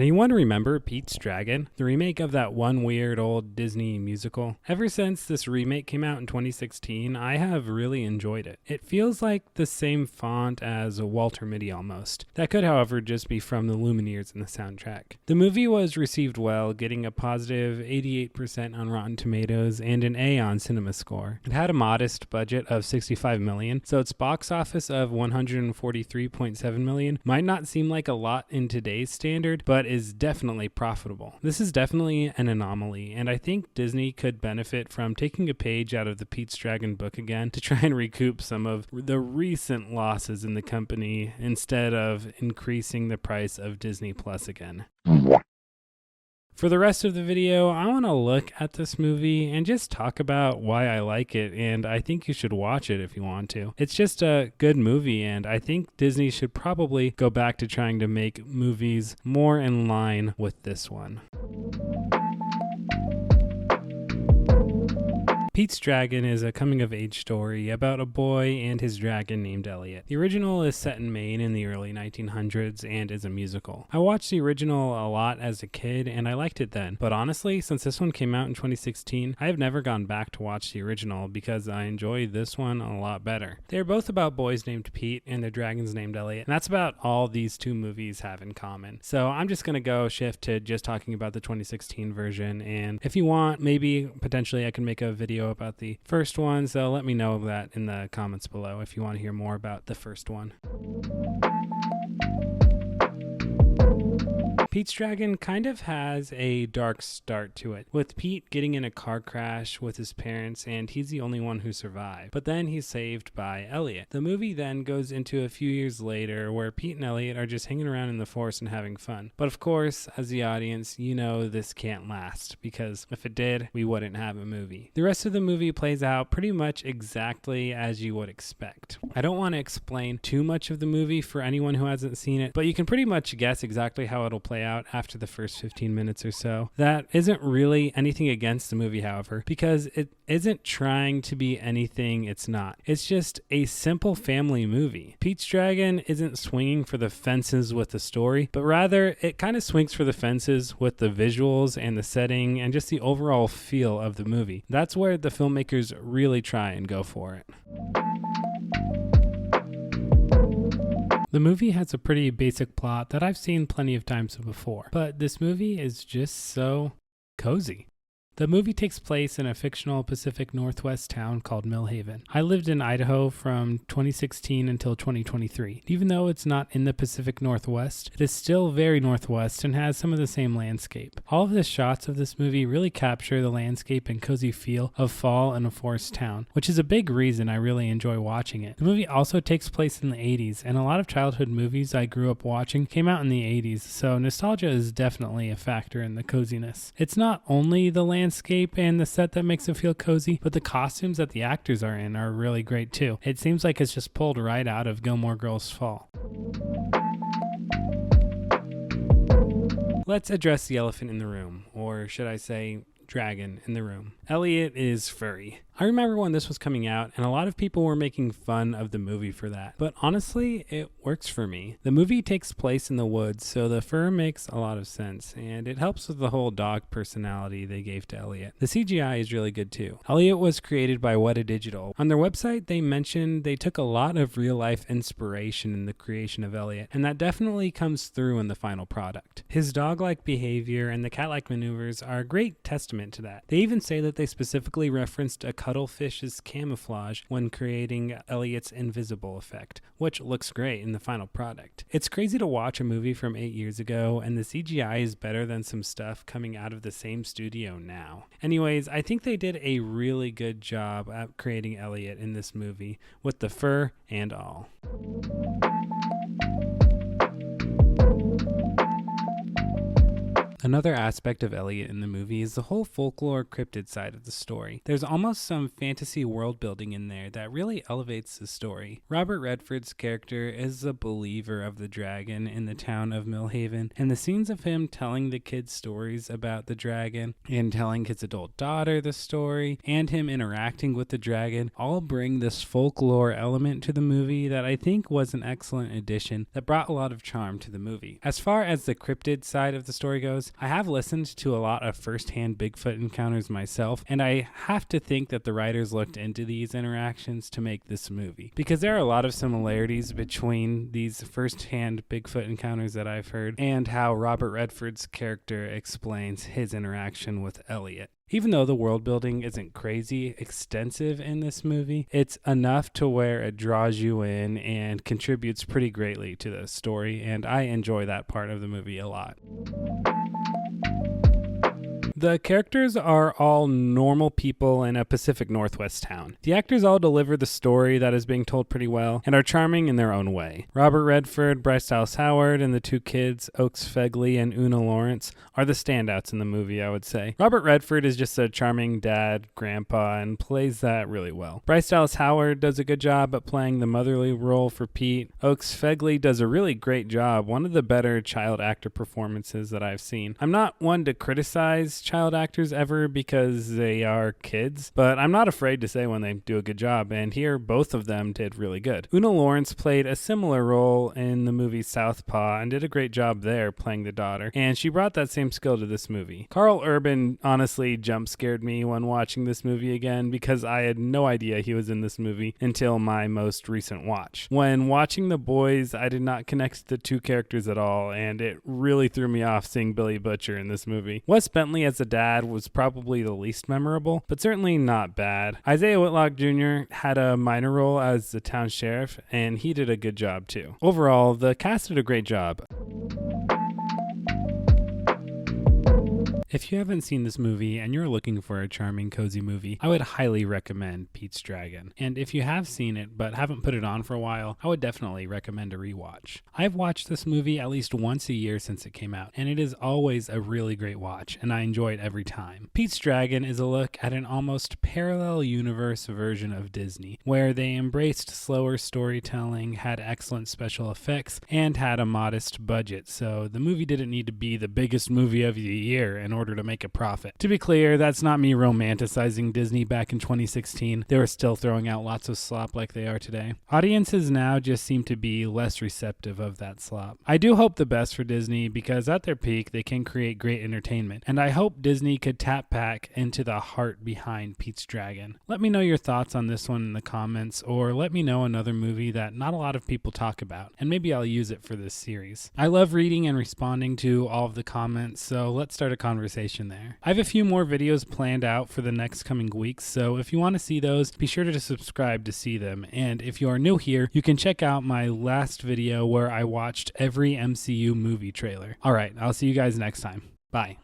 Anyone remember Pete's Dragon, the remake of that one weird old Disney musical? Ever since this remake came out in 2016, I have really enjoyed it. It feels like the same font as Walter Mitty almost. That could, however, just be from the Lumineers in the soundtrack. The movie was received well, getting a positive 88% on Rotten Tomatoes and an A on CinemaScore. It had a modest budget of $65 million, so its box office of $143.7 million might not seem like a lot in today's standard, but is definitely profitable. This is definitely an anomaly, and I think Disney could benefit from taking a page out of the Pete's Dragon book again to try and recoup some of the recent losses in the company instead of increasing the price of Disney Plus again. For the rest of the video, I want to look at this movie and just talk about why I like it, and I think you should watch it if you want to. It's just a good movie, and I think Disney should probably go back to trying to make movies more in line with this one. Pete's Dragon is a coming-of-age story about a boy and his dragon named Elliot. The original is set in Maine in the early 1900s and is a musical. I watched the original a lot as a kid and I liked it then, but honestly, since this one came out in 2016, I have never gone back to watch the original because I enjoy this one a lot better. They're both about boys named Pete and their dragons named Elliot, and that's about all these two movies have in common. So I'm just going to shift to just talking about the 2016 version, and if you want, maybe potentially I can make a video about the first one, so let me know that in the comments below if you want to hear more about the first one. Pete's Dragon kind of has a dark start to it, with Pete getting in a car crash with his parents and he's the only one who survived, but then he's saved by Elliot. The movie then goes into a few years later where Pete and Elliot are just hanging around in the forest and having fun. But of course, as the audience, you know this can't last, because if it did, we wouldn't have a movie. The rest of the movie plays out pretty much exactly as you would expect. I don't want to explain too much of the movie for anyone who hasn't seen it, but you can pretty much guess exactly how it'll play out after the first 15 minutes or so. That isn't really anything against the movie, however, because it isn't trying to be anything it's not. It's just a simple family movie. Pete's Dragon isn't swinging for the fences with the story, but rather it kind of swings for the fences with the visuals and the setting and just the overall feel of the movie. That's where the filmmakers really try and go for it. The movie has a pretty basic plot that I've seen plenty of times before, but this movie is just so cozy. The movie takes place in a fictional Pacific Northwest town called Millhaven. I lived in Idaho from 2016 until 2023. Even though it's not in the Pacific Northwest, it is still very northwest and has some of the same landscape. All of the shots of this movie really capture the landscape and cozy feel of fall in a forest town, which is a big reason I really enjoy watching it. The movie also takes place in the 80s, and a lot of childhood movies I grew up watching came out in the 80s, so nostalgia is definitely a factor in the coziness. It's not only the landscape and the set that makes it feel cozy, but the costumes that the actors are in are really great too. It seems like it's just pulled right out of Gilmore Girls' Fall. Let's address the elephant in the room, or should I say dragon in the room. Elliot is furry. I remember when this was coming out and a lot of people were making fun of the movie for that, but honestly it works for me. The movie takes place in the woods, so the fur makes a lot of sense, and it helps with the whole dog personality they gave to Elliot. The CGI is really good too. Elliot was created by Weta Digital. On their website they mentioned they took a lot of real life inspiration in the creation of Elliot, and that definitely comes through in the final product. His dog-like behavior and the cat-like maneuvers are a great testament to that. They even say that they specifically referenced a cuttlefish's camouflage when creating Elliot's invisible effect, which looks great in the final product. It's crazy to watch a movie from 8 years ago and the CGI is better than some stuff coming out of the same studio now. Anyways, I think they did a really good job at creating Elliot in this movie with the fur and all. Another aspect of Elliot in the movie is the whole folklore cryptid side of the story. There's almost some fantasy world building in there that really elevates the story. Robert Redford's character is a believer of the dragon in the town of Millhaven, and the scenes of him telling the kids stories about the dragon and telling his adult daughter the story and him interacting with the dragon all bring this folklore element to the movie that I think was an excellent addition that brought a lot of charm to the movie. As far as the cryptid side of the story goes, I have listened to a lot of first-hand Bigfoot encounters myself, and I have to think that the writers looked into these interactions to make this movie, because there are a lot of similarities between these first-hand Bigfoot encounters that I've heard and how Robert Redford's character explains his interaction with Elliot. Even though the world building isn't crazy extensive in this movie, it's enough to where it draws you in and contributes pretty greatly to the story, and I enjoy that part of the movie a lot. The characters are all normal people in a Pacific Northwest town. The actors all deliver the story that is being told pretty well and are charming in their own way. Robert Redford, Bryce Dallas Howard, and the two kids, Oakes Fegley and Una Lawrence, are the standouts in the movie, I would say. Robert Redford is just a charming dad, grandpa, and plays that really well. Bryce Dallas Howard does a good job at playing the motherly role for Pete. Oakes Fegley does a really great job, one of the better child actor performances that I've seen. I'm not one to criticize child actors ever because they are kids, but I'm not afraid to say when they do a good job, and here both of them did really good. Una Lawrence played a similar role in the movie Southpaw and did a great job there playing the daughter, and she brought that same skill to this movie. Carl Urban honestly jump scared me when watching this movie again because I had no idea he was in this movie until my most recent watch. When watching The Boys, I did not connect the two characters at all, and it really threw me off seeing Billy Butcher in this movie. Wes Bentley as the dad was probably the least memorable, but certainly not bad. Isaiah Whitlock Jr. had a minor role as the town sheriff, and he did a good job too. Overall, the cast did a great job. If you haven't seen this movie and you're looking for a charming, cozy movie, I would highly recommend Pete's Dragon. And if you have seen it but haven't put it on for a while, I would definitely recommend a rewatch. I've watched this movie at least once a year since it came out, and it is always a really great watch, and I enjoy it every time. Pete's Dragon is a look at an almost parallel universe version of Disney, where they embraced slower storytelling, had excellent special effects, and had a modest budget, so the movie didn't need to be the biggest movie of the year in order to make a profit. To be clear, that's not me romanticizing Disney back in 2016. They were still throwing out lots of slop like they are today. Audiences now just seem to be less receptive of that slop. I do hope the best for Disney because at their peak, they can create great entertainment, and I hope Disney could tap back into the heart behind Pete's Dragon. Let me know your thoughts on this one in the comments, or let me know another movie that not a lot of people talk about, and maybe I'll use it for this series. I love reading and responding to all of the comments, so let's start a conversation there. I have a few more videos planned out for the next coming weeks, so if you want to see those, be sure to subscribe to see them. And if you are new here, you can check out my last video where I watched every MCU movie trailer. Alright, I'll see you guys next time. Bye.